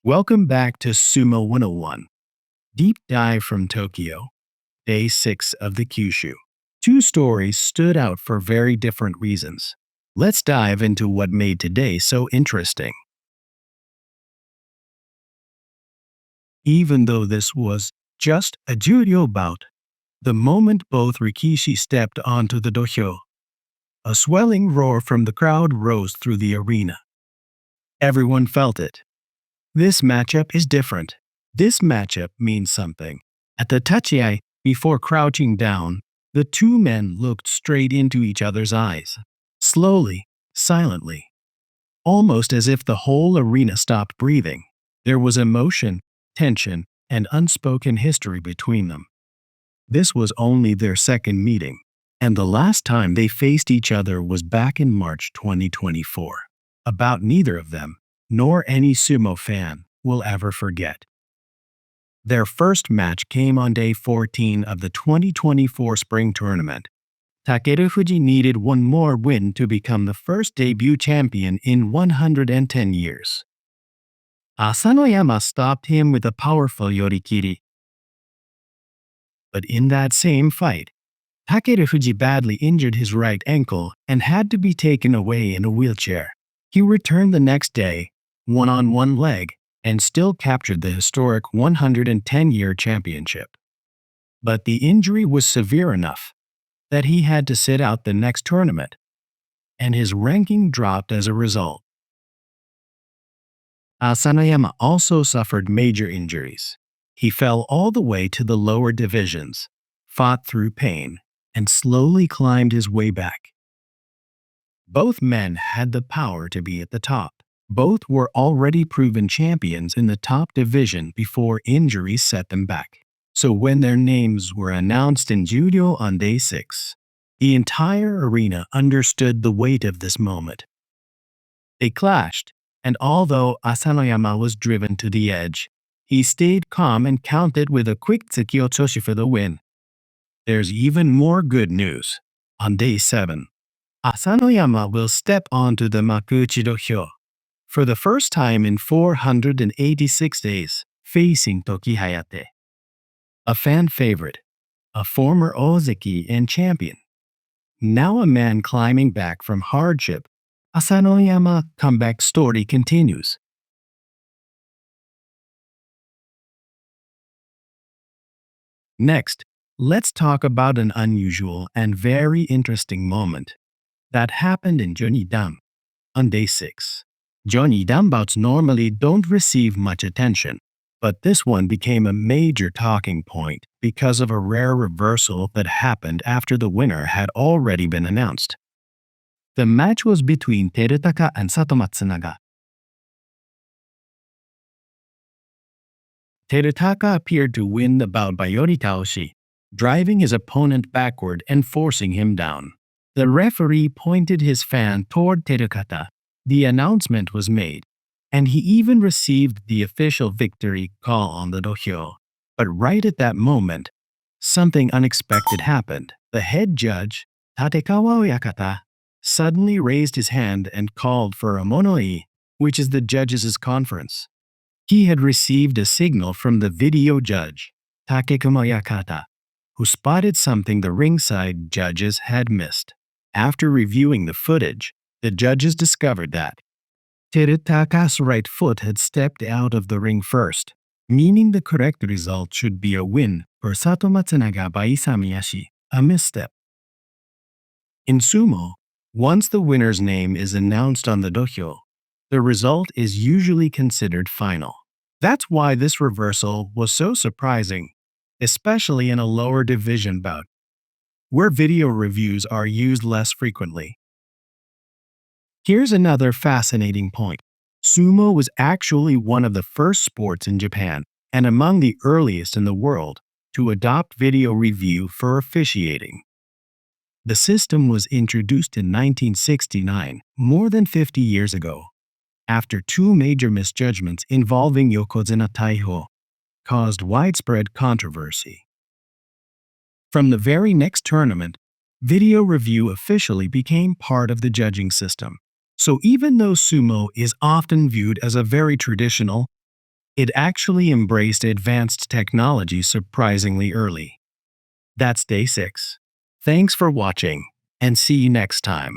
Welcome back to Sumo 101. Deep Dive from Tokyo, Day 6 of the Kyushu. Two stories stood out for very different reasons. Let's dive into what made today so interesting. Even though this was just a judo bout, the moment both Rikishi stepped onto the dohyo, a swelling roar from the crowd rose through the arena. Everyone felt it. This matchup is different. This matchup means something. At the tachiai, before crouching down, the two men looked straight into each other's eyes. Slowly, silently. Almost as if the whole arena stopped breathing. There was emotion, tension, and unspoken history between them. This was only their second meeting, and the last time they faced each other was back in March 2024. About neither of them, nor any sumo fan, will ever forget. Their first match came on day 14 of the 2024 spring tournament. Takerufuji needed one more win to become the first debut champion in 110 years. Asanoyama stopped him with a powerful yorikiri. But in that same fight, Takerufuji badly injured his right ankle and had to be taken away in a wheelchair. He returned the next day, one on one leg, and still captured the historic 110-year championship. But the injury was severe enough that he had to sit out the next tournament, and his ranking dropped as a result. Asanoyama also suffered major injuries. He fell all the way to the lower divisions, fought through pain, and slowly climbed his way back. Both men had the power to be at the top. Both were already proven champions in the top division before injuries set them back. So when their names were announced in judo on day 6, the entire arena understood the weight of this moment. They clashed, and although Asanoyama was driven to the edge, he stayed calm and counted with a quick tsuki otoshi for the win. There's even more good news. On day 7, Asanoyama will step onto the Makuuchi dohyo for the first time in 486 days, facing Toki Hayate, a fan favorite, a former ozeki and champion. Now a man climbing back from hardship, Asanoyama comeback story continues. Next, let's talk about an unusual and very interesting moment that happened in Jonidan on day 6. Jonidan bouts normally don't receive much attention, but this one became a major talking point because of a rare reversal that happened after the winner had already been announced. The match was between Terutaka and Sato Matsunaga. Terutaka appeared to win the bout by yoritaoshi, driving his opponent backward and forcing him down. The referee pointed his fan toward Terukata. The announcement was made, and he even received the official victory call on the dohyo. But right at that moment, something unexpected happened. The head judge, Tatekawa Oyakata, suddenly raised his hand and called for a monoi, which is the judges' conference. He had received a signal from the video judge, Takekuma Oyakata, who spotted something the ringside judges had missed. After reviewing the footage, the judges discovered that Terutaka's right foot had stepped out of the ring first, meaning the correct result should be a win for Sato Matsunaga by Isamiyashi, a misstep. In sumo, once the winner's name is announced on the dohyo, the result is usually considered final. That's why this reversal was so surprising, especially in a lower division bout, where video reviews are used less frequently. Here's another fascinating point. Sumo was actually one of the first sports in Japan, and among the earliest in the world, to adopt video review for officiating. The system was introduced in 1969, more than 50 years ago, after two major misjudgments involving Yokozuna Taiho caused widespread controversy. From the very next tournament, video review officially became part of the judging system. So even though sumo is often viewed as a very traditional, It actually embraced advanced technology surprisingly early. That's day 6. Thanks for watching, and see you next time.